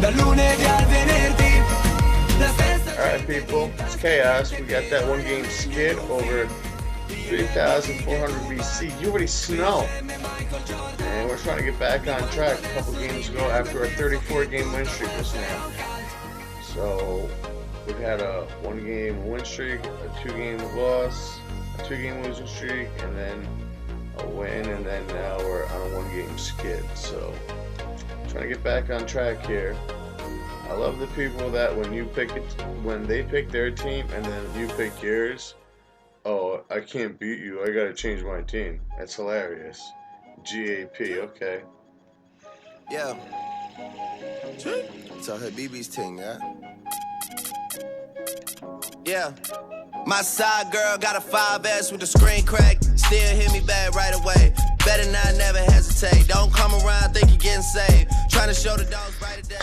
dal lunedì al venerdì. Alright people, it's Chaos. We got that one game skid over 3,400 BC. You already snow. And we're trying to get back on track a couple games ago after a 34-game win streak was snapped. So we've had a 1-game win streak, a 2-game loss, a 2-game losing streak, and then a win, and then now we're on a 1-game skid. So trying to get back on track here. I love the people that when they pick their team and then you pick yours, oh, I can't beat you, I gotta change my team. That's hilarious. GAP, okay. Yeah. So her BB's team, yeah? Yeah. My side girl got a 5S with the screen crack. Still hit me back right away. Better not never hesitate. Don't come around, think you're getting saved. Trying to show the dogs brighter day.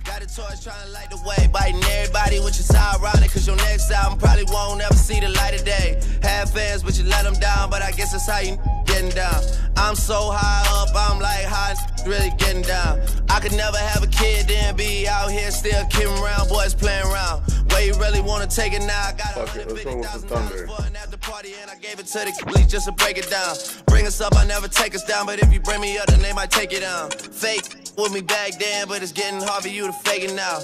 Got a torch trying to light the way. Biting everybody, which is ironic, cause your next album probably won't ever see the light of day. Have fans, but you let them down. But I guess that's how you getting down. I'm so high up, I'm like, how really getting down? I could never have a kid, then be out here still kidding around. Boys playing around. Where you really wanna take it now? I got $150,000 for an after party, and I gave it to the police just to break it down. Bring us up, I never take us down, but if you bring me up, then they might take it down. Fake with me back then, but it's getting hard for you to fake it now.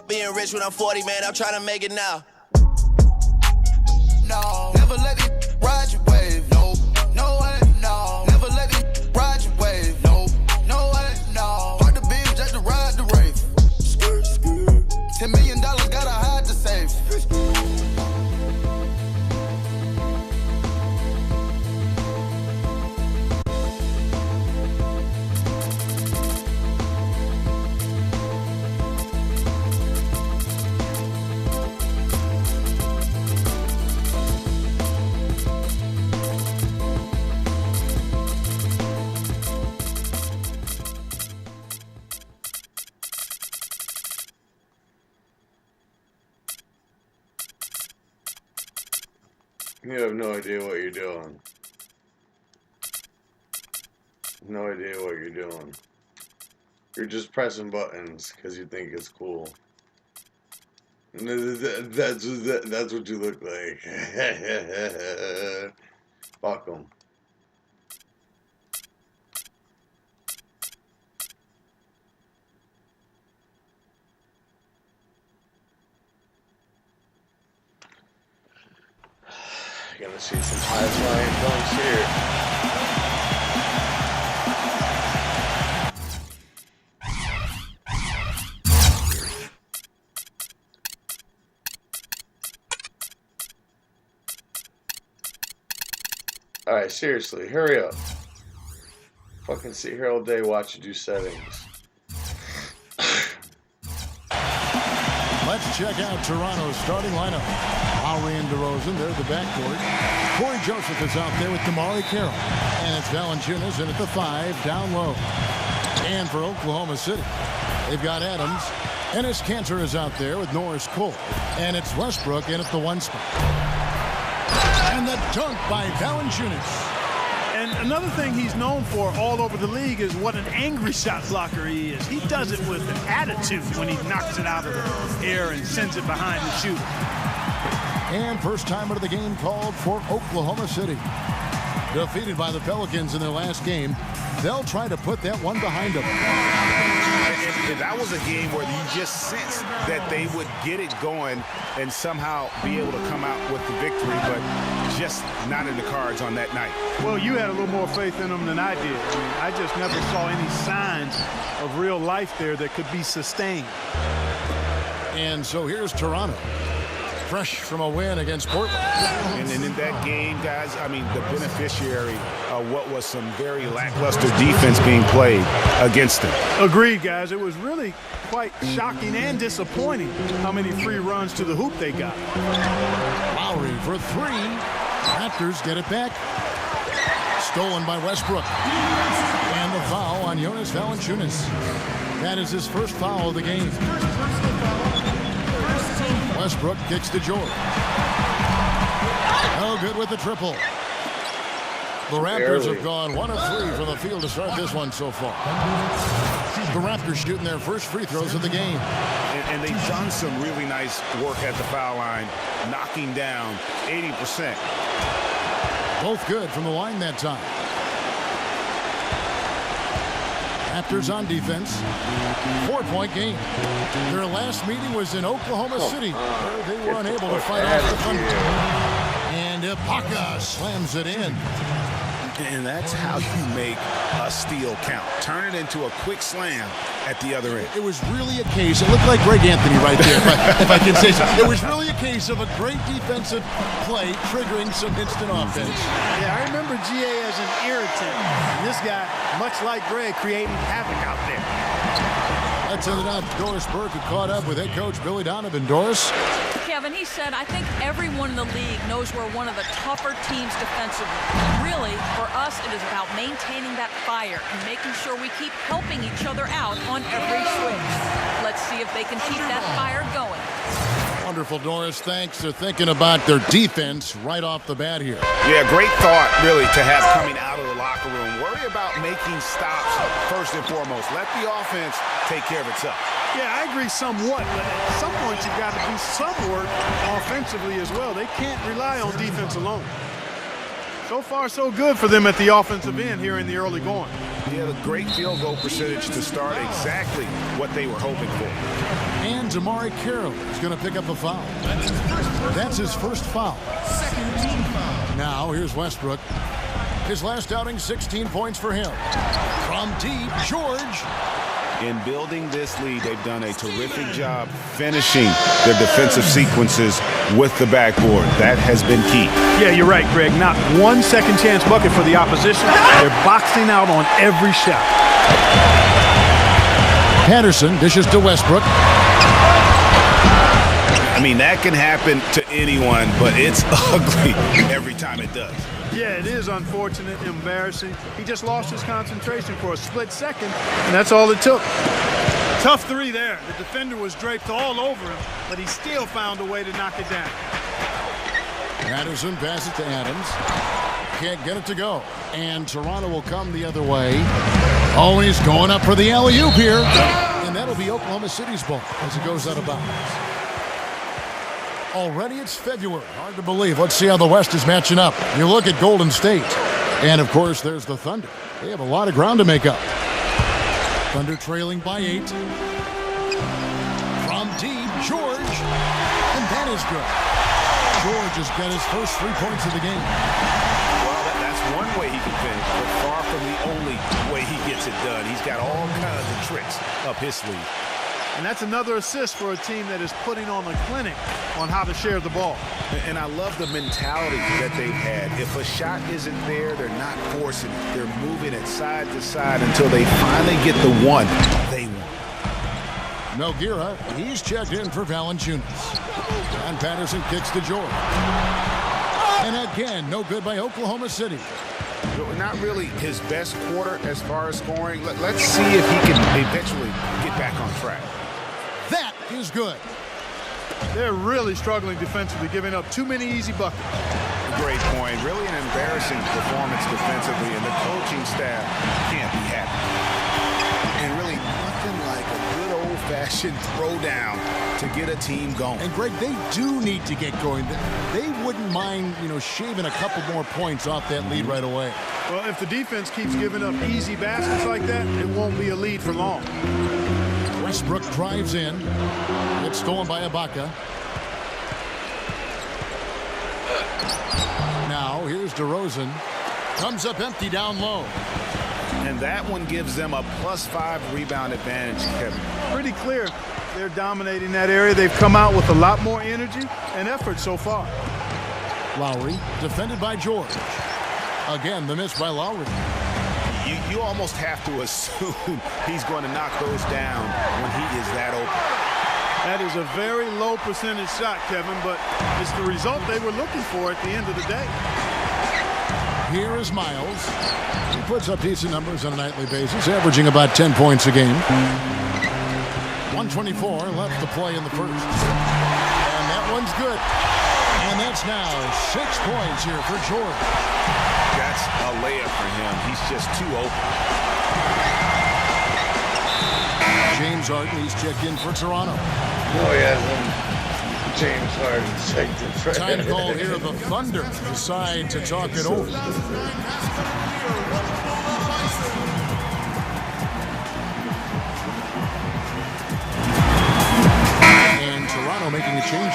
Being rich when I'm 40, man, I'm trying to make it now. No, never let it ride your wave. No, no way, no. Never let it ride your wave. No, no way, no. Park the beam just to ride the rave. $10 million gotta hide to save. You have no idea what you're doing. No idea what you're doing. You're just pressing buttons because you think it's cool. That's what you look like. Fuck 'em. Gonna see some high-flying dunks here. Alright, seriously, hurry up. Fucking sit here all day, watch you do settings. Let's check out Toronto's starting lineup. Lowry and DeRozan, they're the backcourt. Corey Joseph is out there with Damari Carroll. And it's Valanciunas in at the 5, down low. And for Oklahoma City, they've got Adams. Enes Kanter is out there with Norris Cole. And it's Westbrook in at the 1 spot. And the dunk by Valanciunas. And another thing he's known for all over the league is what an angry shot blocker he is. He does it with an attitude when he knocks it out of the air and sends it behind the shooter. And first time out of the game called for Oklahoma City. Defeated by the Pelicans in their last game, they'll try to put that one behind them. And that was a game where you just sensed that they would get it going and somehow be able to come out with the victory, but just not in the cards on that night. Well, you had a little more faith in them than I did. I just never saw any signs of real life there that could be sustained. And so here's Toronto. Fresh from a win against Portland. And in that game, guys, I mean, the beneficiary of what was some very lackluster defense being played against them. Agreed, guys. It was really quite shocking and disappointing how many free runs to the hoop they got. Lowry for 3. Raptors get it back. Stolen by Westbrook. And the foul on Jonas Valanciunas. That is his first foul of the game. Westbrook kicks to George. No good with the triple. The Raptors have gone 1 of 3 from the field to start this one so far. The Raptors shooting their first free throws of the game. And they've done some really nice work at the foul line, knocking down 80%. Both good from the line that time. Raptors on defense. 4-point game. Their last meeting was in Oklahoma City, where they were unable to fight off the Thunder. And Ibaka slams it in. And that's how you make a steal count. Turn it into a quick slam at the other end. It was really a case, it looked like Greg Anthony right there, if I can say so. It was really a case of a great defensive play triggering some instant offense. Yeah, I remember GA as an irritant. And this guy, much like Greg, creating havoc out there. Let's send it out to Doris Burke, who caught up with head coach Billy Donovan. Doris? Kevin, he said, I think everyone in the league knows we're one of the tougher teams defensively. Really, for us, it is about maintaining that fire and making sure we keep helping each other out on every switch. Let's see if they can keep that fire going. Wonderful, Doris. Thanks. They're thinking about their defense right off the bat here. Yeah, great thought, really, to have coming out of the locker room. Worry about making stops first and foremost. Let the offense take care of itself. Yeah, I agree somewhat, but at some point you've got to do some work offensively as well. They can't rely on defense alone. So far, so good for them at the offensive end here in the early going. Yeah, the great field goal percentage to start exactly what they were hoping for. And Damari Carroll is going to pick up a foul. That's his first foul. Now, here's Westbrook. His last outing, 16 points for him. From deep, George. In building this lead, they've done a terrific job finishing their defensive sequences with the backboard. That has been key. Yeah, you're right, Greg. Not one second chance bucket for the opposition. They're boxing out on every shot. Patterson dishes to Westbrook. I mean, that can happen to anyone, but it's ugly every time it does. Yeah, it is unfortunate, embarrassing. He just lost his concentration for a split second, and that's all it took. Tough three there. The defender was draped all over him, but he still found a way to knock it down. Patterson passes to Adams. Can't get it to go. And Toronto will come the other way. Oh, he's going up for the alley-oop here. And that'll be Oklahoma City's ball as it goes out of bounds. Already it's February. Hard to believe. Let's see how the West is matching up. You look at Golden State. And, of course, there's the Thunder. They have a lot of ground to make up. Thunder trailing by 8. From deep, George. And that is good. George has got his first 3 points of the game. Well, that's one way he can finish, but far from the only way he gets it done. He's got all kinds of tricks up his sleeve. And that's another assist for a team that is putting on a clinic on how to share the ball. And I love the mentality that they've had. If a shot isn't there, they're not forcing it. They're moving it side to side until they finally get the one they want. Melgira, he's checked in for Valanciunas. And Patterson kicks to George. And again, no good by Oklahoma City. Not really his best quarter as far as scoring. Let's see if he can eventually get back on track. That is good. They're really struggling defensively, giving up too many easy buckets. Great point. Really an embarrassing performance defensively, and the coaching staff can't be happy. And really nothing like a good old-fashioned throwdown to get a team going. And Greg, they do need to get going. They wouldn't mind, shaving a couple more points off that lead right away. Well, if the defense keeps giving up easy baskets like that, it won't be a lead for long. Westbrook drives in. It's stolen by Ibaka. Now, here's DeRozan. Comes up empty down low. And that one gives them a +5 rebound advantage, Kevin. Pretty clear. They're dominating that area. They've come out with a lot more energy and effort so far. Lowry, defended by George. Again, the miss by Lowry. You almost have to assume he's going to knock those down when he is that open. That is a very low percentage shot, Kevin, but it's the result they were looking for at the end of the day. Here is Miles. He puts up decent numbers on a nightly basis, averaging about 10 points a game. 124 left to play in the first. And that one's good. And that's now 6 points here for George. That's a layup for him. He's just too open. James Harden, he's checked in for Toronto. No, he hasn't. James Harden checked in for Time call here. The Thunder decide to talk it over. And Toronto making a change.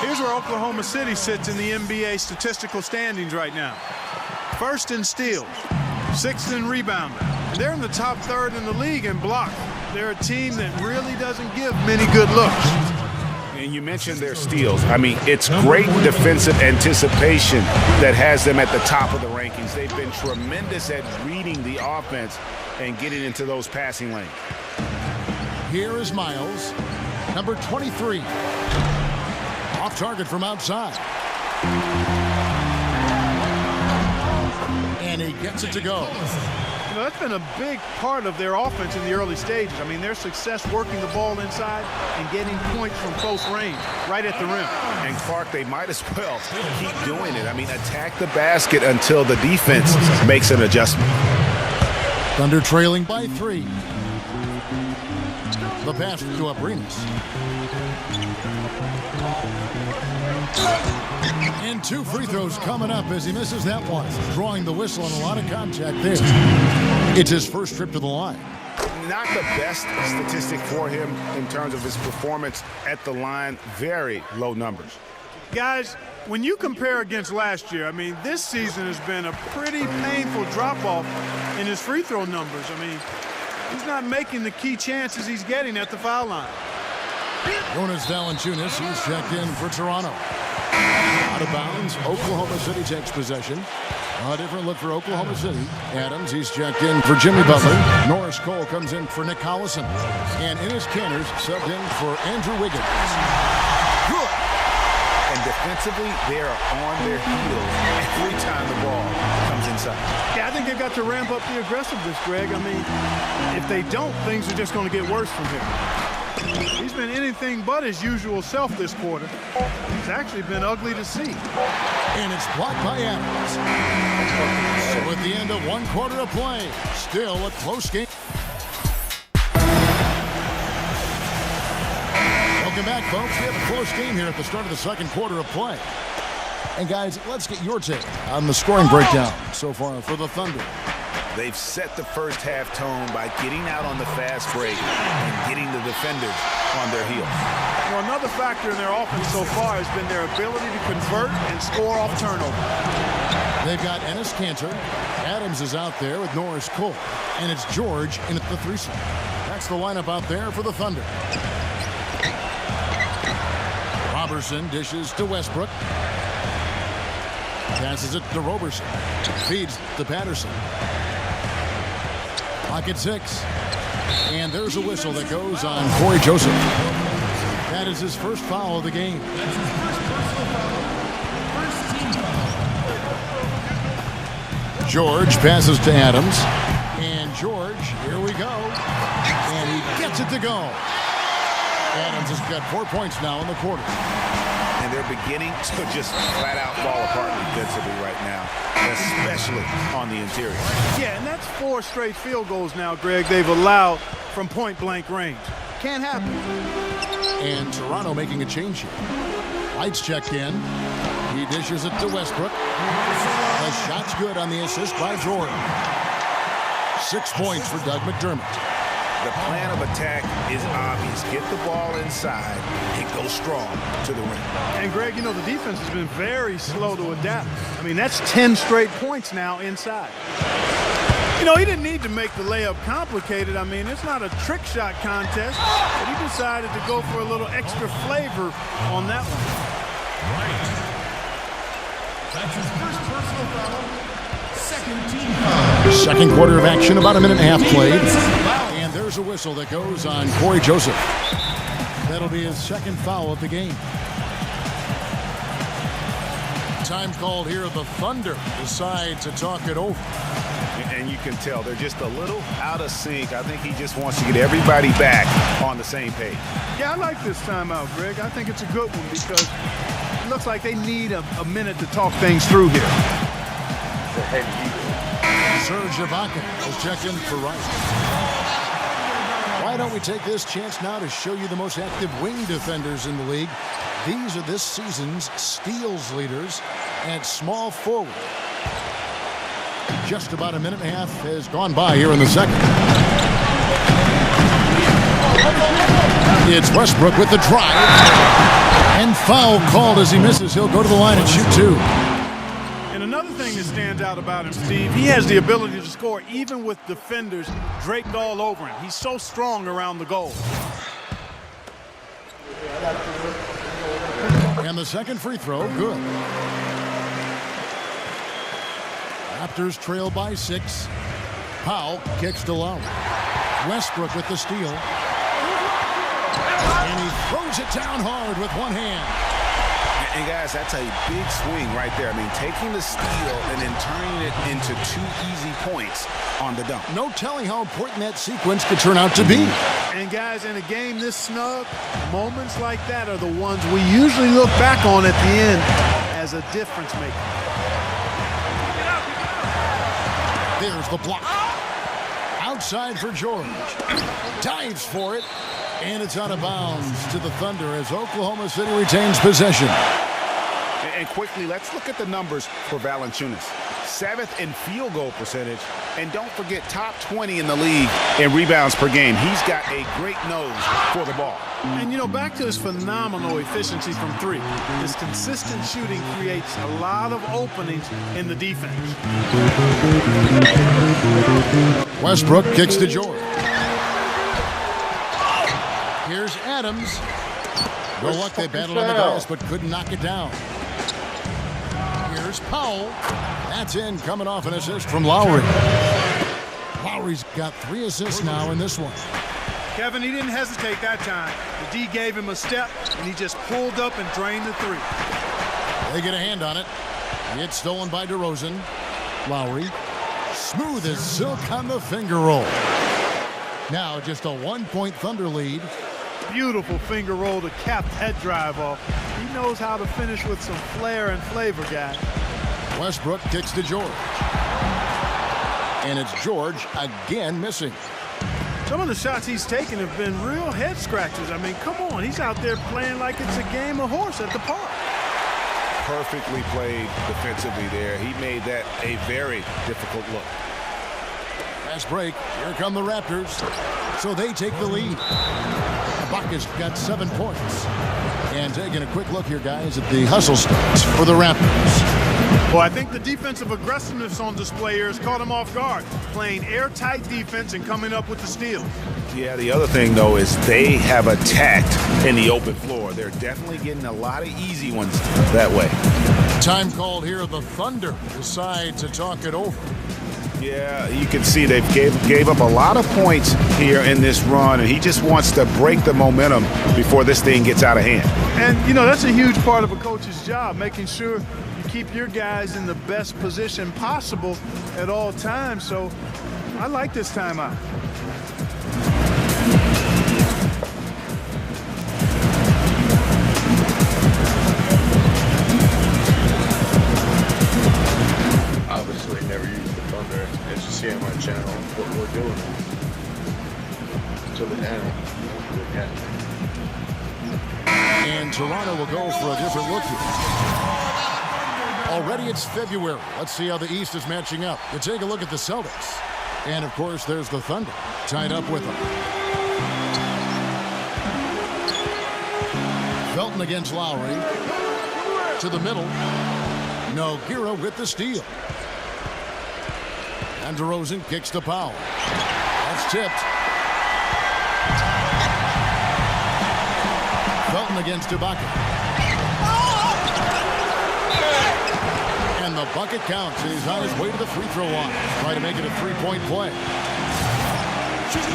Here's where Oklahoma City sits in the NBA statistical standings right now. First in steals, sixth in rebounding. They're in the top third in the league in blocks. They're a team that really doesn't give many good looks. And you mentioned their steals. I mean, it's great defensive anticipation that has them at the top of the rankings. They've been tremendous at reading the offense and getting into those passing lanes. Here is Miles, number 23. Off target from outside. And he gets it to go. You know, that's been a big part of their offense in the early stages. I mean, their success working the ball inside and getting points from close range, right at the rim. And Clark, they might as well keep doing it. I mean, attack the basket until the defense makes an adjustment. Thunder trailing by 3. The pass to Abrinas. And 2 free throws coming up as he misses that one. Drawing the whistle on a lot of contact there. It's his first trip to the line. Not the best statistic for him in terms of his performance at the line. Very low numbers. Guys, when you compare against last year, I mean, this season has been a pretty painful drop-off in his free throw numbers. I mean, he's not making the key chances he's getting at the foul line. Jonas Valanciunas, he's checked in for Toronto. Out of bounds, Oklahoma City takes possession. A different look for Oklahoma City. Adams, he's checked in for Jimmy Butler. Norris Cole comes in for Nick Collison. And Enes Kanter subbed in for Andrew Wiggins. Good. And defensively, they are on their heels every time the ball comes inside. Yeah, I think they've got to ramp up the aggressiveness, Greg. I mean, if they don't, things are just going to get worse from here. He's been anything but his usual self this quarter. It's actually been ugly to see. And it's blocked by Adams. So at the end of 1 quarter of play, still a close game. Welcome back, folks. We have a close game here at the start of the 2nd quarter of play. And guys, let's get your take on the scoring breakdown so far for the Thunder. They've set the first half tone by getting out on the fast break and getting the defenders on their heels. You know, another factor in their offense so far has been their ability to convert and score off turnover. They've got Enes Kanter. Adams is out there with Norris Cole. And it's George in at the 3 slot. That's the lineup out there for the Thunder. Robertson dishes to Westbrook. Passes it to Roberson. Feeds to Patterson. Pocket 6. And there's a whistle that goes on Corey Joseph. That is his first foul of the game. George passes to Adams. And George, here we go. And he gets it to go. Adams has got 4 points now in the quarter. And they're beginning to just flat out fall apart defensively right now, especially on the interior. Yeah, and that's 4 straight field goals now, Greg, they've allowed from point-blank range. Can't happen. And Toronto making a change here. Lights checked in. He dishes it to Westbrook. The shot's good on the assist by Jordan. 6 points for Doug McDermott. The plan of attack is obvious. Get the ball inside and go strong to the rim. And, Greg, you know, the defense has been very slow to adapt. I mean, that's 10 straight points now inside. You know, he didn't need to make the layup complicated. I mean, it's not a trick shot contest, but he decided to go for a little extra flavor on that one. Right. That's his first personal foul. Second team foul. Second quarter of action, about a minute and a half played. And there's a whistle that goes on Corey Joseph. That'll be his second foul of the game. Time called here. The Thunder decide to talk it over. And you can tell they're just a little out of sync. I think he just wants to get everybody back on the same page. Yeah, I like this timeout, Greg. I think it's a good one because it looks like they need a minute to talk things through here. Serge Ibaka is checked in for Rice. don't we take this chance now to show you the most active wing defenders in the league. These are this season's steals leaders at small forward. Just about a minute and a half has gone by here in the second. It's Westbrook with the drive. And foul called as he misses. He'll go to the line and shoot two. And another thing that stands out about him, Steve, he has the ability to score even with defenders draped all over him. He's so strong around the goal. And the second free throw, good. Raptors trail by 6. Powell kicks to Lowry. Westbrook with the steal. And he throws it down hard with one hand. And guys, that's a big swing right there. I mean, taking the steal and then turning it into 2 easy points on the dunk. No telling how important that sequence could turn out to be. And guys, in a game this snug, moments like that are the ones we usually look back on at the end as a difference maker. There's the block. Outside for George. Dives for it. And it's out of bounds to the Thunder as Oklahoma City retains possession. And quickly, let's look at the numbers for Valanciunas. 7th in field goal percentage. And don't forget, top 20 in the league in rebounds per game. He's got a great nose for the ball. And, you know, back to his phenomenal efficiency from 3. His consistent shooting creates a lot of openings in the defense. Westbrook kicks to George. Here's Adams. No luck, they battled on the glass, but couldn't knock it down. Here's Powell. That's in, coming off an assist from Lowry. Lowry's got 3 assists now in this one. Kevin, he didn't hesitate that time. The D gave him a step, and he just pulled up and drained the 3. They get a hand on it. It's stolen by DeRozan. Lowry. Smooth as silk on the finger roll. Now just a 1-point Thunder lead. Beautiful finger roll to cap that drive off. He knows how to finish with some flair and flavor, guys. Westbrook kicks to George. And it's George again missing. Some of the shots he's taken have been real head scratchers. I mean, come on. He's out there playing like it's a game of horse at the park. Perfectly played defensively there. He made that a very difficult look. Fast break. Here come the Raptors. So they take the lead. Ibaka's got 7 points. And taking a quick look here, guys, at the hustle stats for the Raptors. Well, I think the defensive aggressiveness on display here has caught him off guard, playing airtight defense and coming up with the steal. Yeah, the other thing, though, is they have attacked in the open floor. They're definitely getting a lot of easy ones that way. Time called here. The Thunder decide to talk it over. Yeah, you can see they gave up a lot of points here in this run, and he just wants to break the momentum before this thing gets out of hand. And, you know, that's a huge part of a coach's job, making sure you keep your guys in the best position possible at all times. So I like this timeout. Obviously, never used the Thunder, as you see on my channel, what we're doing to the end. Yeah. And Toronto will go for a different look here. Already it's February. Let's see how the East is matching up. You take a look at the Celtics. And, of course, there's the Thunder tied up with them. Felton against Lowry. To the middle. Nogueira with the steal. And DeRozan kicks to Powell. That's tipped. Felton against Ibaka. And the bucket counts. He's on his way to the free throw line. Trying to make it a 3-point play.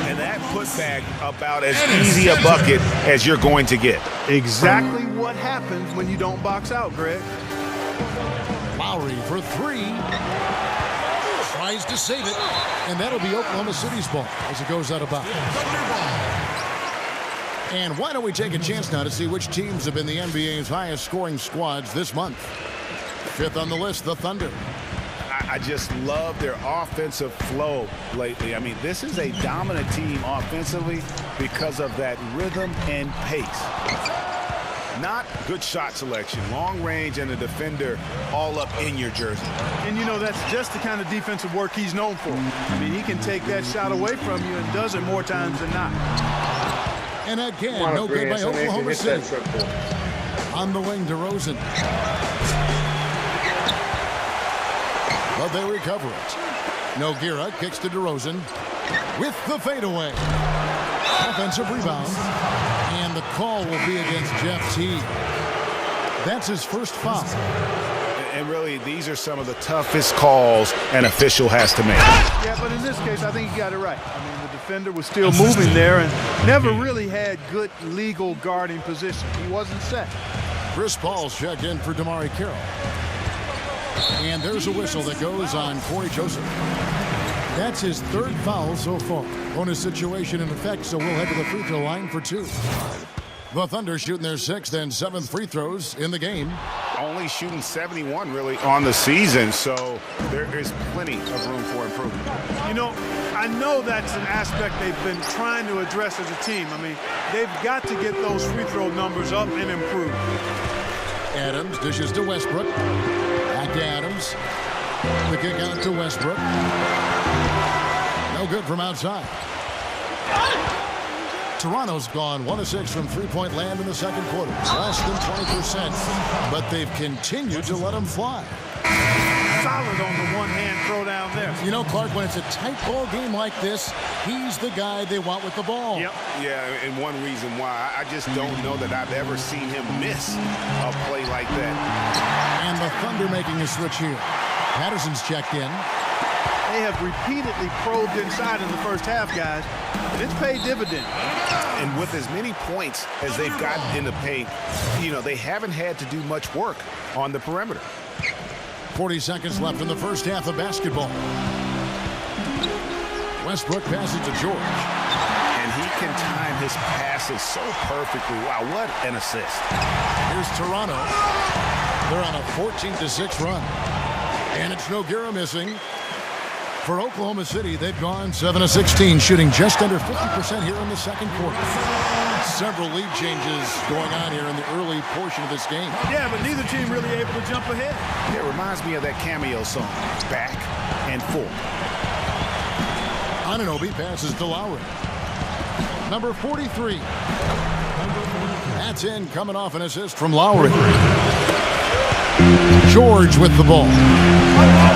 And that putback about as easy a bucket as you're going to get. Exactly what happens when you don't box out, Greg. Lowry for 3. Tries to save it. And that'll be Oklahoma City's ball as it goes out of bounds. And why don't we take a chance now to see which teams have been the NBA's highest scoring squads this month. 5th on the list, the Thunder. I just love their offensive flow lately. I mean, this is a dominant team offensively because of that rhythm and pace. Not good shot selection, long range, and a defender all up in your jersey. And, you know, that's just the kind of defensive work he's known for. I mean, he can take that shot away from you and does it more times than not. And again, no good by Oklahoma City. On the wing, DeRozan. But they recover it. Nogueira kicks to DeRozan with the fadeaway. Offensive rebound. And the call will be against Jeff Teague. That's his first foul. And really, these are some of the toughest calls an official has to make. Yeah, but in this case, I think he got it right. I mean, the defender was still moving there and never really had good legal guarding position. He wasn't set. Chris Paul's checked in for DeMarre Carroll. And there's a whistle that goes on Corey Joseph. That's his third foul so far. Bonus situation in effect, so we'll head to the free throw line for 2. The Thunder shooting their 6th and 7th free throws in the game. Only shooting 71 really on the season, so there is plenty of room for improvement. You know, I know that's an aspect they've been trying to address as a team. I mean, they've got to get those free throw numbers up and improve. Adams dishes to Westbrook. Back to Adams. The kick out to Westbrook. No good from outside. Toronto's gone 1 of 6 from three-point land in the second quarter. Less than 20%, but they've continued to let them fly. Solid on the one-hand throw down there. You know, Clark, when it's a tight ball game like this, he's the guy they want with the ball. Yep. Yeah, and one reason why, I just don't know that I've ever seen him miss a play like that. And the Thunder making a switch here. Patterson's checked in. They have repeatedly probed inside in the first half, guys, and it's paid dividends. And with as many points as they've gotten in the paint, you know, they haven't had to do much work on the perimeter. 40 seconds left in the first half of basketball. Westbrook passes to George. And he can time his passes so perfectly. Wow, what an assist. Here's Toronto. They're on a 14-6 run. And it's Nogueira missing. For Oklahoma City, they've gone 7 of 16, shooting just under 50% here in the second quarter. Several lead changes going on here in the early portion of this game. Yeah, but neither team really able to jump ahead. It reminds me of that cameo song, Back and Forth. Anunoby passes to Lowry. Number 43. That's in, coming off an assist from Lowry. George with the ball.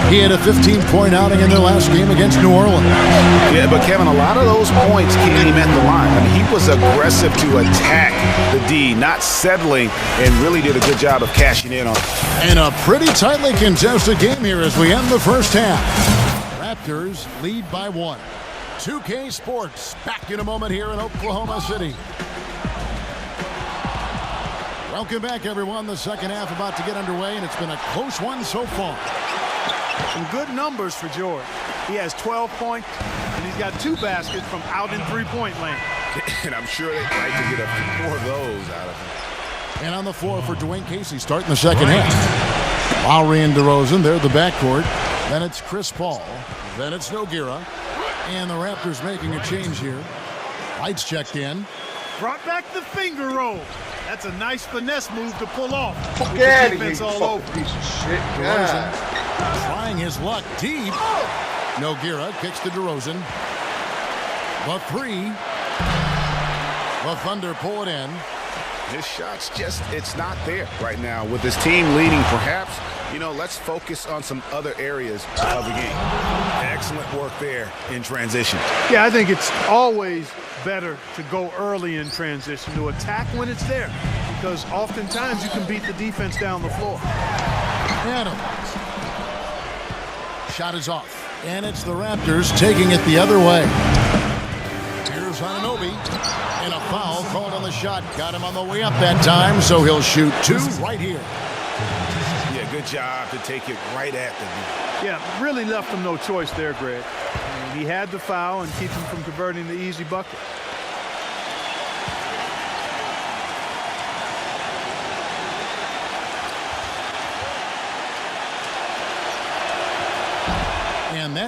He had a 15-point outing in their last game against New Orleans. Yeah, but Kevin, a lot of those points came at the line. I mean, he was aggressive to attack the D, not settling, and really did a good job of cashing in on it. And a pretty tightly contested game here as we end the first half. Raptors lead by 1. 2K Sports back in a moment here in Oklahoma City. Welcome back, everyone. The second half about to get underway, and it's been a close one so far. Some good numbers for George. He has 12 points, and he's got 2 baskets from out in three-point land. And I'm sure they'd like to get a few more of those out of him. And on the floor for Dwayne Casey starting the second half. Lowry and DeRozan, they're the backcourt. Then it's Chris Paul. Then it's Nogueira. And the Raptors making a change here. Lights checked in. Brought back the finger roll. That's a nice finesse move to pull off. Fuck out of here, Defense you all over. fucking piece of shit. DeRozan God. trying his luck deep. Nogueira kicks to DeRozan. The 3. The Thunder pull it in. His shot's just, it's not there right now. With his team leading, perhaps, you know, let's focus on some other areas of the game. Excellent work there in transition. Yeah, I think it's always better to go early in transition, to attack when it's there, because oftentimes you can beat the defense down the floor. Adams. Shot is off. And it's the Raptors taking it the other way. Here's Anunoby. And a foul called on the shot. Got him on the way up that time, so he'll shoot 2 right here. Yeah, good job to take it right at the D. Yeah, really left him no choice there, Greg. I mean, he had the foul and keep him from converting the easy bucket.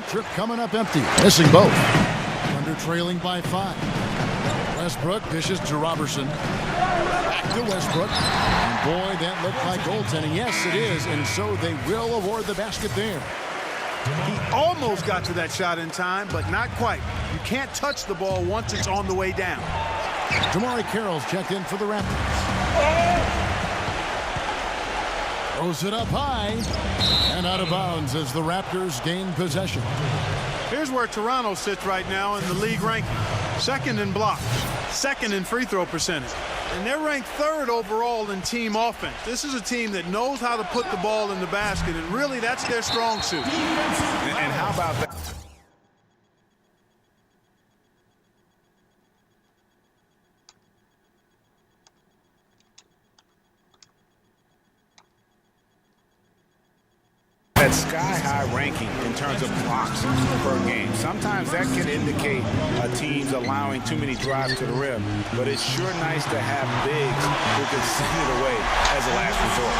that trip coming up empty. Missing both. Thunder trailing by 5. Westbrook dishes to Robertson. Back to Westbrook. And boy, that looked like goaltending. Yes, it is. And so they will award the basket there. He almost got to that shot in time, but not quite. You can't touch the ball once it's on the way down. Damari Carroll's checked in for the Raptors. Throws it up high and out of bounds as the Raptors gain possession. Here's where Toronto sits right now in the league ranking. Second in blocks, second in free throw percentage. And they're ranked 3rd overall in team offense. This is a team that knows how to put the ball in the basket, and really that's their strong suit. And how about that? That sky-high ranking in terms of blocks per game. Sometimes that can indicate a team's allowing too many drives to the rim, but it's sure nice to have bigs who can send it away as a last resort.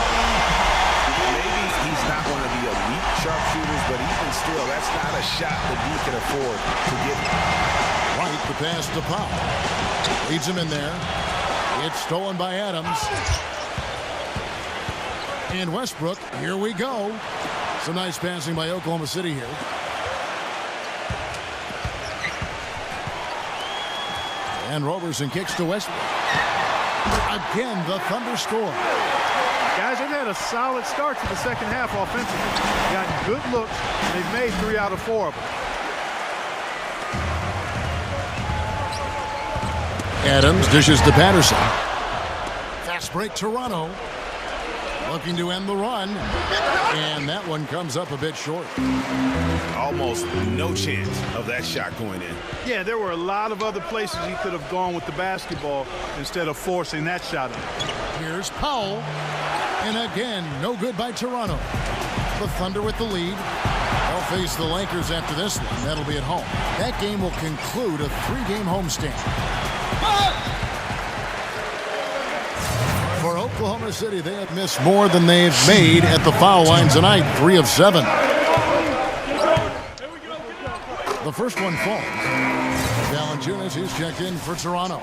Maybe he's not one of the elite sharpshooters, but even still, that's not a shot that he can afford to give. White, the pass to Powell. Leads him in there. It's stolen by Adams. And Westbrook, here we go. Some nice passing by Oklahoma City here. And Robertson kicks to Westbrook. Again, the Thunder score. Guys, they've had a solid start to the second half offensively. Got good looks. They've made 3 out of 4 of them. Adams dishes to Patterson. Fast break Toronto. Looking to end the run. And that one comes up a bit short. Almost no chance of that shot going in. Yeah, there were a lot of other places he could have gone with the basketball instead of forcing that shot up. Here's Powell. And again, no good by Toronto. The Thunder with the lead. They'll face the Lakers after this one. That'll be at home. That game will conclude a 3-game homestand. For Oklahoma City, they have missed more than they've made at the foul line tonight. 3 of 7. The first one falls. Valanciunas, he's checked in for Toronto.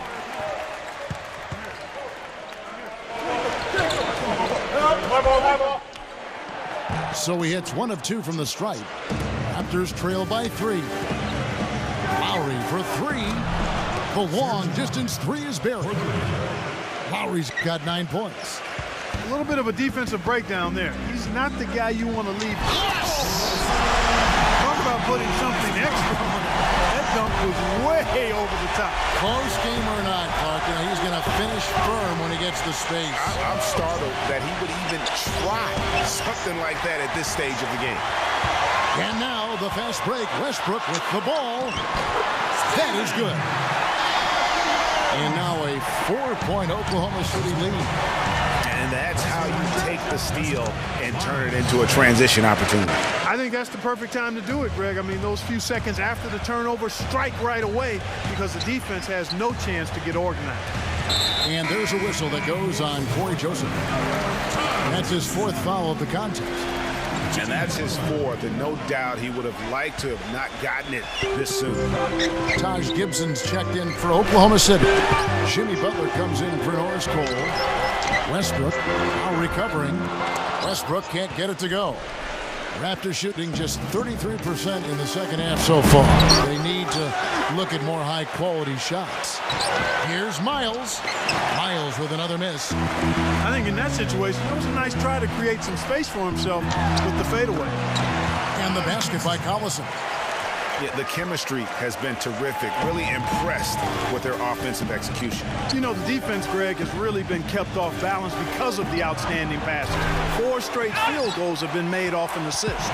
So he hits 1 of 2 from the stripe. Raptors trail by 3. Lowry for 3. The long distance 3 is buried. Lowry's got 9 points. A little bit of a defensive breakdown there. He's not the guy you want to leave. Talk about putting something extra on it. That dunk was way over the top. Close game or not, Clark, he's going to finish firm when he gets the space. I'm startled that he would even try something like that at this stage of the game. And now the fast break. Westbrook with the ball. That is good. And now a 4-point Oklahoma City lead. And that's how you take the steal and turn it into a transition opportunity. I think that's the perfect time to do it, Greg. I mean, those few seconds after the turnover, strike right away because the defense has no chance to get organized. And there's a whistle that goes on Corey Joseph. That's his 4th foul of the contest. And that's his 4th, and no doubt he would have liked to have not gotten it this soon. Taj Gibson's checked in for Oklahoma City. Jimmy Butler comes in for Norris Cole. Westbrook now recovering. Westbrook can't get it to go. Raptors shooting just 33% in the second half so far. They need to look at more high-quality shots. Here's Miles. Miles with another miss. I think in that situation, it was a nice try to create some space for himself with the fadeaway. And the basket by Collison. Yeah, the chemistry has been terrific. Really impressed with their offensive execution. You know, the defense, Greg, has really been kept off balance because of the outstanding passes. 4 straight field goals have been made off an assist.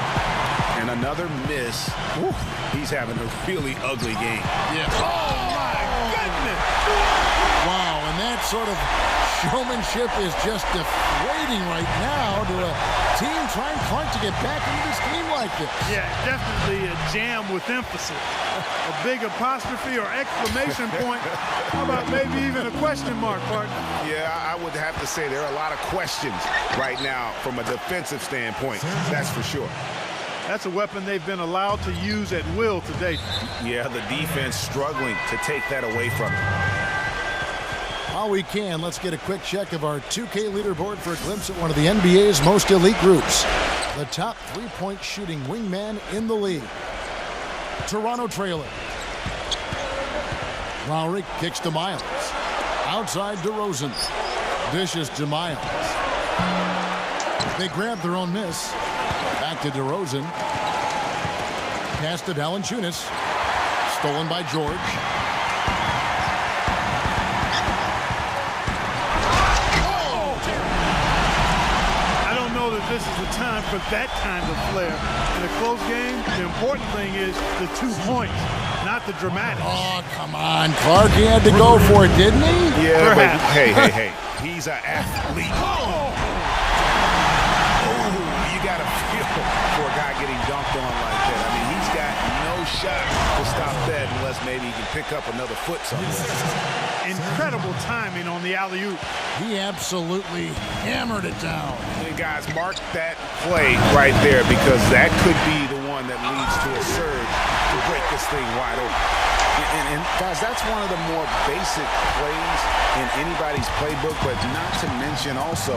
And another miss. Whew, he's having a really ugly game. Yeah. Oh, my goodness! Wow, and that sort of showmanship is just deflating right now to a team trying to get back into this game like this. Yeah, definitely a jam with emphasis. A big apostrophe or exclamation point. How about maybe even a question mark, partner? Yeah, I would have to say there are a lot of questions right now from a defensive standpoint. That's for sure. That's a weapon they've been allowed to use at will today. Yeah, the defense struggling to take that away from them. While we can, let's get a quick check of our 2K leaderboard for a glimpse at one of the NBA's most elite groups. The top three-point shooting wingman in the league. Toronto trailing. Lowry kicks to Miles. Outside DeRozan. Dishes to Miles. They grab their own miss. Back to DeRozan. Pass to Valanciunas. Stolen by George. This is the time for that kind of flair. In a close game, the important thing is the 2 points, not the dramatics. Oh, come on, Clark. He had to go for it, didn't he? Yeah, but hey. He's an athlete. You got to feel for a guy getting dunked on like that. I mean, he's got no shot to stop that unless maybe he can pick up another foot somewhere. Incredible timing on the alley-oop. He absolutely hammered it down. And guys, mark that play right there because that could be the one that leads to a surge to break this thing wide open. And guys, that's one of the more basic plays in anybody's playbook, but not to mention also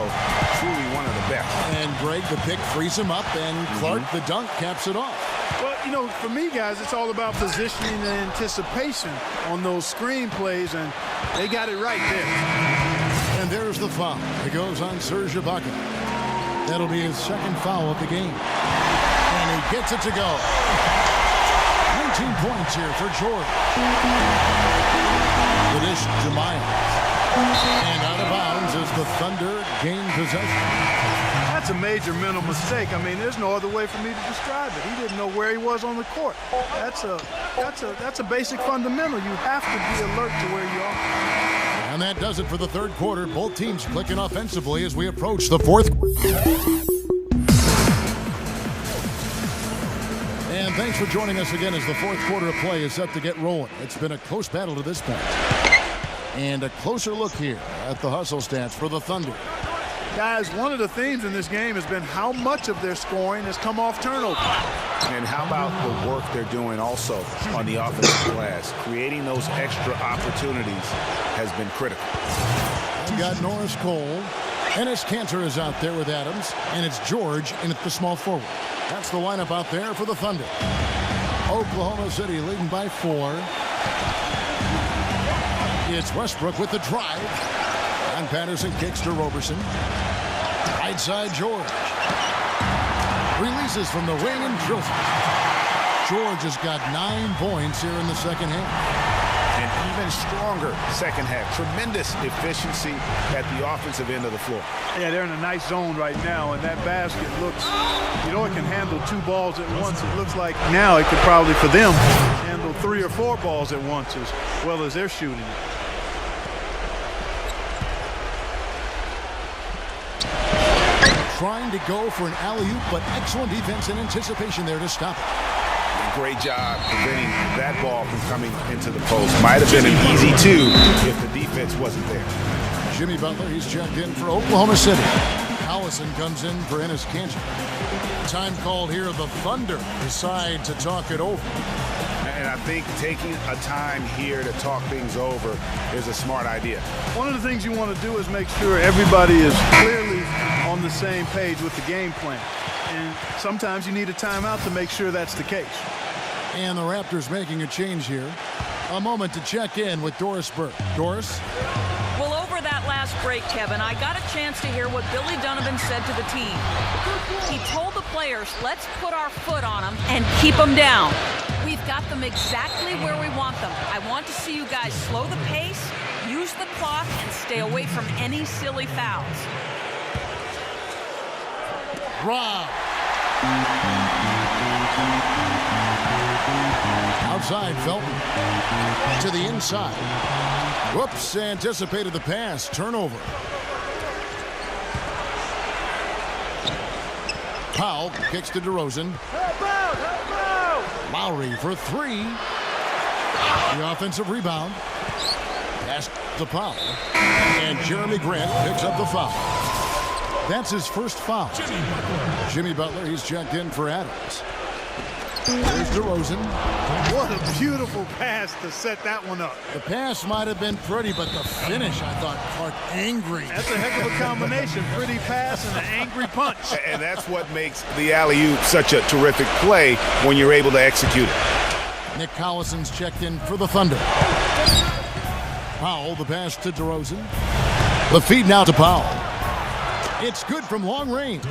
truly one of the best. And Greg, the pick frees him up, and Clark, the dunk, caps it off. Well, you know, for me, guys, it's all about positioning and anticipation on those screen plays, and they got it right there. And there's the foul. It goes on Serge Ibaka. That'll be his second foul of the game. And he gets it to go. 19 points here for George. The dish to Miles. And out of bounds as the Thunder gain possession. That's a major mental mistake. I mean, there's no other way for me to describe it. He didn't know where he was on the court. That's a basic fundamental. You have to be alert to where you are. And that does it for the third quarter. Both teams clicking offensively as we approach the fourth. And thanks for joining us again as the fourth quarter of play is set to get rolling. It's been a close battle to this point. And a closer look here at the hustle stats for the Thunder. Guys, one of the themes in this game has been how much of their scoring has come off turnover. And how about the work they're doing also on the offensive glass? Creating those extra opportunities has been critical. We've got Norris Cole. Enes Kanter is out there with Adams. And it's George in at the small forward. That's the lineup out there for the Thunder. Oklahoma City leading by 4. It's Westbrook with the drive. And Patterson kicks to Roberson. Right side George. Releases from the wing and drills it. George has got 9 points here in the second half. An even stronger second half. Tremendous efficiency at the offensive end of the floor. Yeah, they're in a nice zone right now, and that basket looks, you know, it can handle 2 balls at once. It looks like now it could probably, for them, handle 3 or 4 balls at once as well as they're shooting it. Trying to go for an alley-oop, but excellent defense and anticipation there to stop it. Great job preventing that ball from coming into the post. Might have been an easy 2 if the defense wasn't there. Jimmy Butler, he's checked in for Oklahoma City. Collison comes in for Enes Kanter. Time called here. The Thunder decide to talk it over. And I think taking a time here to talk things over is a smart idea. One of the things you want to do is make sure everybody is clearly on the same page with the game plan. And sometimes you need a timeout to make sure that's the case. And the Raptors making a change here. A moment to check in with Doris Burke. Doris? Well, over that last break, Kevin, I got a chance to hear what Billy Donovan said to the team. He told the players, let's put our foot on them and keep them down. We've got them exactly where we want them. I want to see you guys slow the pace, use the clock, and stay away from any silly fouls. Rob. Outside, Felton. To the inside. Whoops, anticipated the pass. Turnover. Powell kicks to DeRozan. Lowry for 3. The offensive rebound. Pass to Powell. And Jeremy Grant picks up the foul. That's his first foul. Jimmy Butler, he's checked in for Adams. There's DeRozan. What a beautiful pass to set that one up. The pass might have been pretty, but the finish, I thought, Clark, angry. That's a heck of a combination. Pretty pass and an angry punch. And that's what makes the alley-oop such a terrific play when you're able to execute it. Nick Collison's checked in for the Thunder. Powell, the pass to DeRozan. The feed now to Powell. It's good from long range.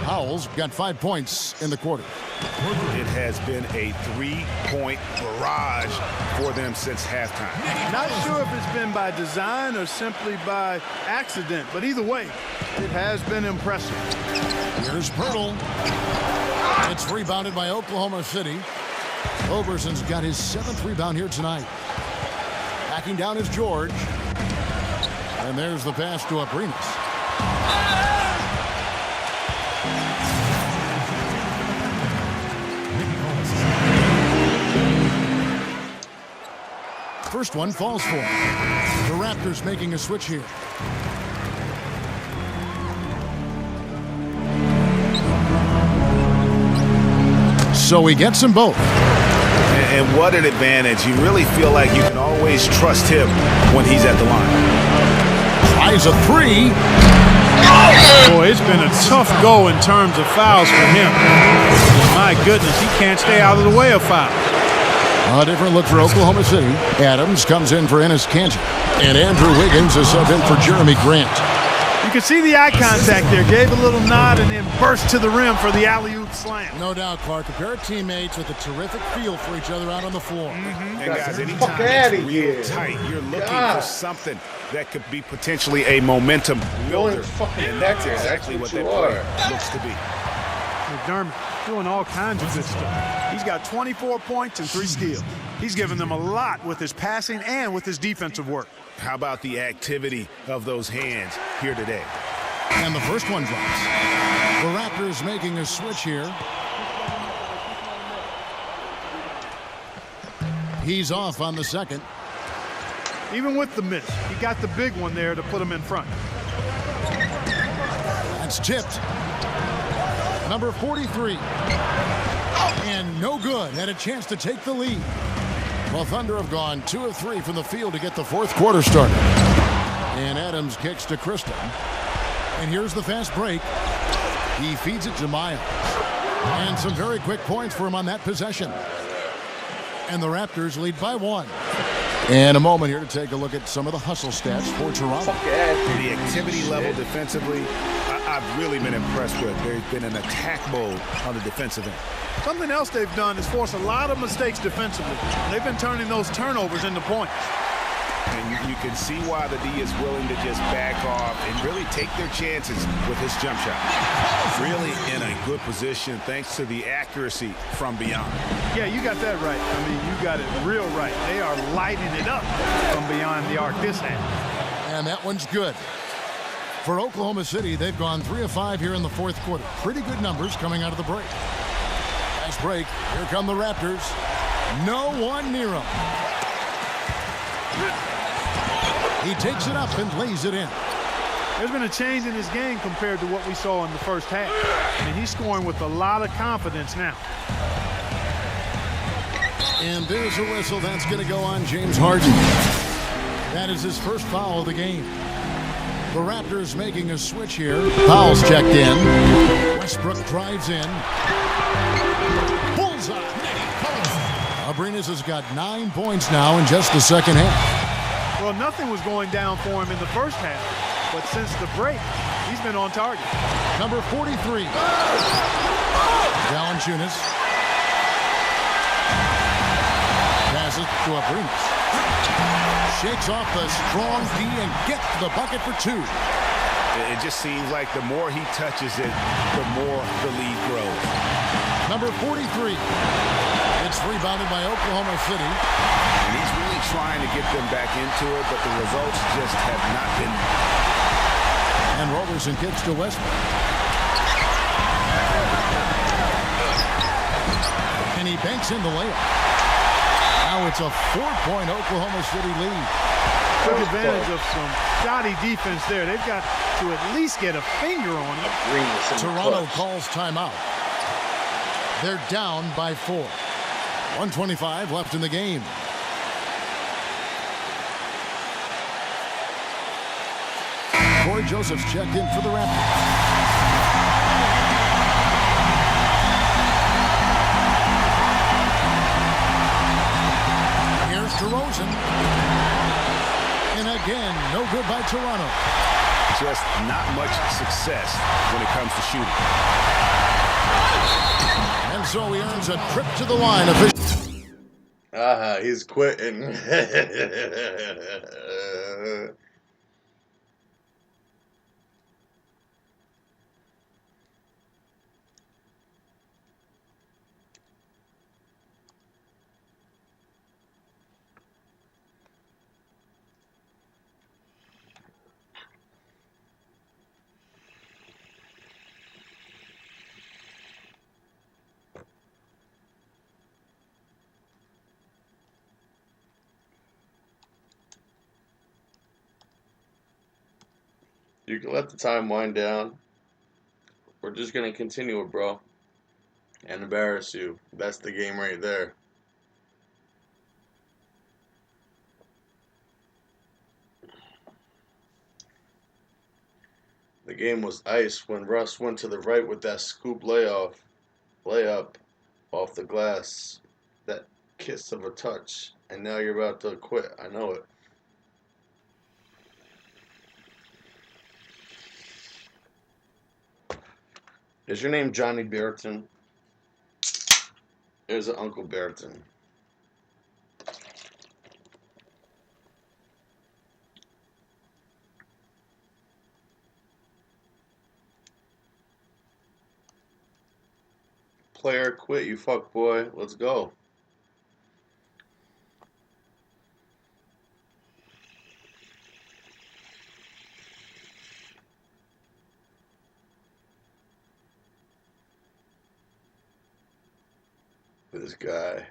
Powell's got 5 points in the quarter. It has been a three-point barrage for them since halftime. Not sure if it's been by design or simply by accident, but either way, it has been impressive. Here's Pirtle. It's rebounded by Oklahoma City. Overson's got his 7th rebound here tonight. Backing down is George. And there's the pass to Abrinas. First one falls for him. The Raptors making a switch here. So he gets them both. And what an advantage. You really feel like you can always trust him when he's at the line. Tries a three. Boy, it's been a tough go in terms of fouls for him. My goodness, he can't stay out of the way of foul. A different look for Oklahoma City. Adams comes in for Enes Kanter. And Andrew Wiggins is subbed in for Jeremy Grant. You can see the eye contact there. Gave a little nod and then burst to the rim for the alley-oop slam. No doubt, Clark. A pair of teammates with a terrific feel for each other out on the floor. And guys, anytime it's real tight, you're looking for something that could be potentially a momentum builder. And that's exactly what that player looks to be. McDermott doing all kinds of good stuff. He's got 24 points and 3 steals. He's given them a lot with his passing and with his defensive work. How about the activity of those hands here today? And the first one drops. The Raptors making a switch here. He's off on the second. Even with the miss, he got the big one there to put him in front. That's tipped. Number 43. And no good. Had a chance to take the lead. Well, Thunder have gone 2 of 3 from the field to get the fourth quarter started. And Adams kicks to Kristen. And here's the fast break. He feeds it to Miles. And some very quick points for him on that possession. And the Raptors lead by 1. And a moment here to take a look at some of the hustle stats for Toronto. The activity level defensively, I've really been impressed with. There's been an attack mode on the defensive end. Something else they've done is force a lot of mistakes defensively. They've been turning those turnovers into points. And you can see why the D is willing to just back off and really take their chances with his jump shot. Really in a good position thanks to the accuracy from beyond. Yeah, you got that right. I mean, you got it real right. They are lighting it up from beyond the arc this half. And that one's good. For Oklahoma City, they've gone 3 of 5 here in the fourth quarter. Pretty good numbers coming out of the break. Nice break. Here come the Raptors. No one near him. He takes it up and lays it in. There's been a change in his game compared to what we saw in the first half. And he's scoring with a lot of confidence now. And there's a whistle. That's going to go on James Harden. That is his first foul of the game. The Raptors making a switch here. Powell's checked in. Westbrook drives in. Bullseye. Abrinas has got 9 points now in just the second half. Well, nothing was going down for him in the first half, but since the break, he's been on target. Number 43. Valanciunas. Passes to Abrinas. Shakes off the strong D and gets the bucket for 2. It just seems like the more he touches it, the more the lead grows. Number 43. It's rebounded by Oklahoma City. And he's really trying to get them back into it, but the results just have not been. And Roberson kicks to Westbrook. And he banks in the layup. Now it's a 4-point Oklahoma City lead. Took advantage of some shoddy defense there. They've got to at least get a finger on it. Toronto calls timeout. They're down by 4. 1:25 left in the game. Corey Joseph's checked in for the Raptors. Here's DeRozan. And again, no good by Toronto. Just not much success when it comes to shooting. And so he earns a trip to the line. He's quitting. You can let the time wind down. We're just going to continue it, bro. And embarrass you. That's the game right there. The game was ice when Russ went to the right with that scoop layup off the glass. That kiss of a touch. And now you're about to quit. I know it. Is your name Johnny Bearton? There's an Uncle Bearton. Player quit, you fuck boy. Let's go. This guy.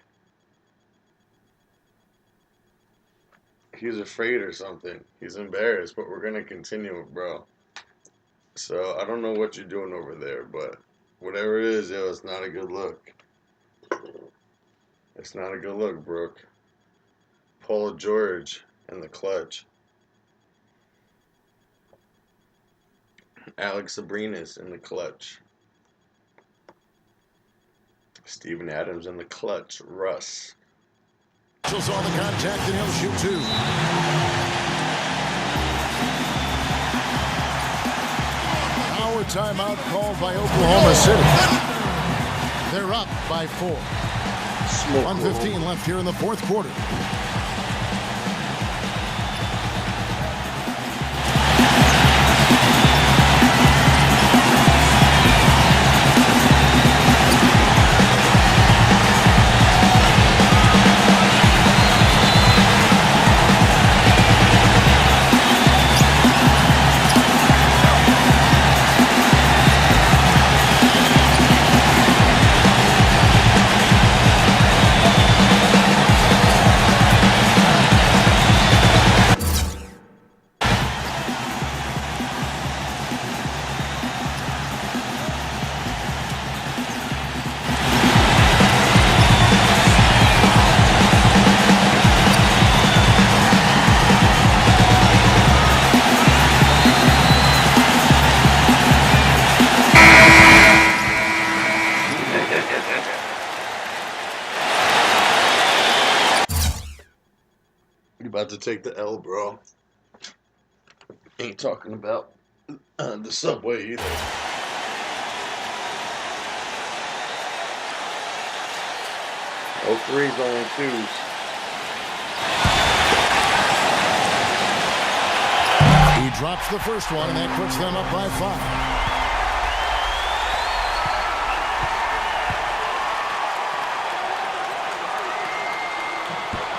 He's afraid or something. He's embarrassed, but we're going to continue it, bro. So, I don't know what you're doing over there, but whatever it is, yo, it's not a good look. It's not a good look, Brooke. Paul George in the clutch. Alex Sabrinas in the clutch. Steven Adams in the clutch. Russ. Saw the contact and he'll shoot two. Our timeout called by Oklahoma City. They're up by 4. 1:15 left here in the fourth quarter. About to take the L, bro. Ain't talking about the subway either. No threes, only twos. He drops the first one, and that puts them up by 5.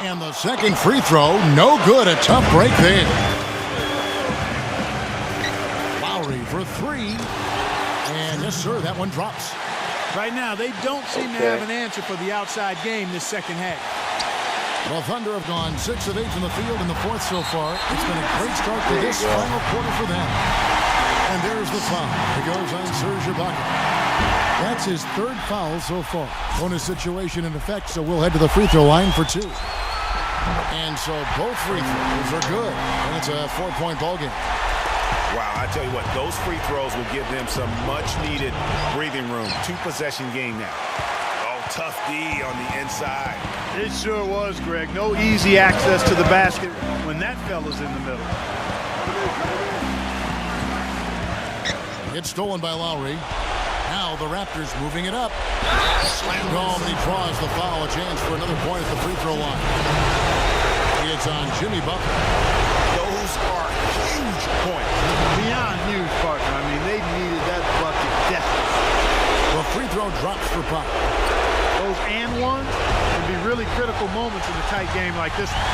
And the second free throw, no good. A tough break there. Lowry for 3. And yes, sir, that one drops. Right now, they don't seem to have an answer for the outside game this second half. Well, Thunder have gone 6 of 8 from the field in the fourth so far. It's been a great start to this final quarter for them. And there's the foul. It goes on Serge Ibaka. That's his third foul so far. Bonus situation in effect, so we'll head to the free throw line for 2. And so both free throws are good. And it's a 4-point ball game. Wow, I tell you what, those free throws will give them some much-needed breathing room. 2-possession game now. Oh, tough D on the inside. It sure was, Greg. No easy access to the basket when that fella's in the middle. It's stolen by Lowry. Now the Raptors moving it up. Slammed home, and he draws the foul. A chance for another point at the free throw line. It's on Jimmy Butler. Those are huge points. Beyond huge, partner. I mean, they needed that bucket desperately. The free throw drops for Pop. Those and ones can be really critical moments in a tight game like this one.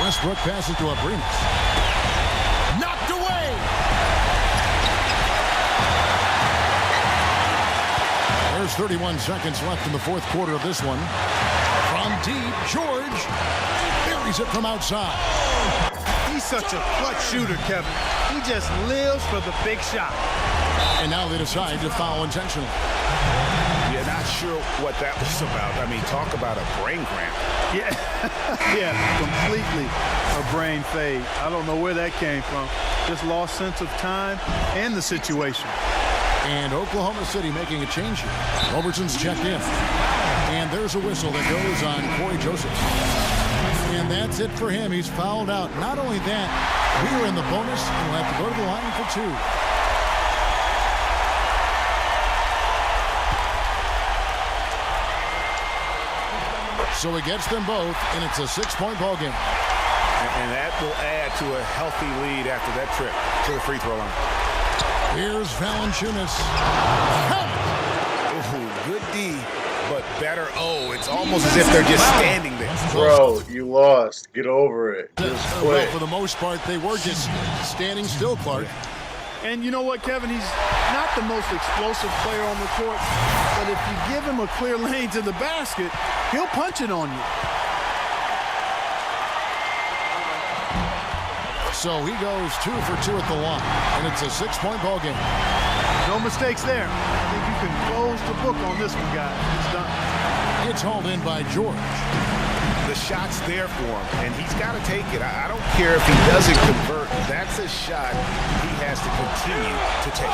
Westbrook passes to Abrinas. Knocked away. There's 31 seconds left in the fourth quarter of this one. From deep, George buries it from outside. He's such a clutch shooter, Kevin. He just lives for the big shot. And now they decide to foul intentionally. Yeah, not sure what that was about. I mean, talk about a brain cramp. Yeah, yeah, completely a brain fade. I don't know where that came from. Just lost sense of time and the situation. And Oklahoma City making a change here. Robertson's checked in. And there's a whistle that goes on Corey Joseph. And that's it for him. He's fouled out. Not only that, we are in the bonus and we'll have to go to the line for 2. So he gets them both, and it's a 6-point ball game. And that will add to a healthy lead after that trip to the free throw line. Here's Valanciunas. Ooh, good D, but better O. It's almost as if they're just standing there. Bro, you lost. Get over it. Just Well, quit. for the most part, they were just standing still, Clark. And you know what, Kevin? He's not the most explosive player on the court, but if you give him a clear lane to the basket, he'll punch it on you. So he goes 2 for 2 at the line, and it's a 6-point ball game. No mistakes there. I think you can close the book on this one, guys. It's done. It's hauled in by George. The shot's there for him, and he's got to take it. I don't care if he doesn't convert. That's a shot he has to continue to take.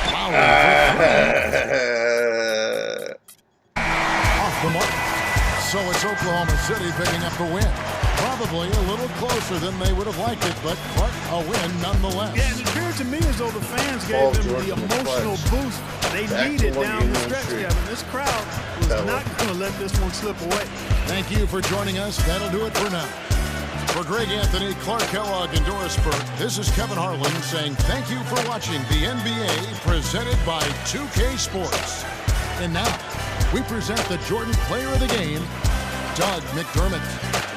Wow. Off the mark. So it's Oklahoma City picking up the win. Probably a little closer than they would have liked it, but a win nonetheless. Yeah, and it appeared to me as though the fans gave them the emotional boost they needed down the stretch, Kevin. This crowd was not going to let this one slip away. Thank you for joining us. That'll do it for now. For Greg Anthony, Clark Kellogg, and Doris Burke, this is Kevin Harlan saying thank you for watching the NBA presented by 2K Sports. And now, we present the Jordan Player of the Game, Doug McDermott.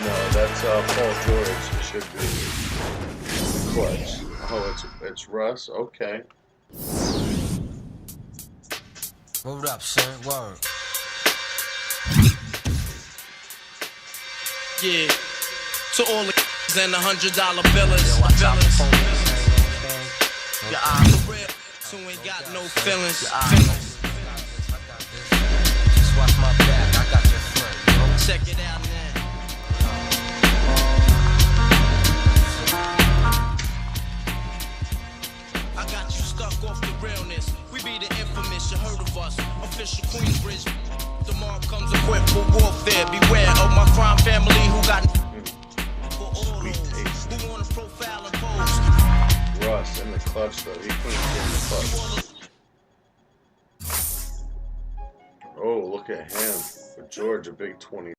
No, that's Paul George. It should be clutch. Oh, it's Russ. Okay. Hold up, son. Word. Yeah, to all the and the $100 billers. Your eyes for real, so ain't got no feelings. Just watch my back. I got your front. Check it out now. I got you stuck off the realness. We be the infamous, you heard of us. Official Queensbridge. Tomorrow comes equipped for warfare. Beware of my crime family who got for all those who want to profile and pose. Russ in the clutch though. He couldn't get in the clutch. Oh, look at him. For George, a big 20.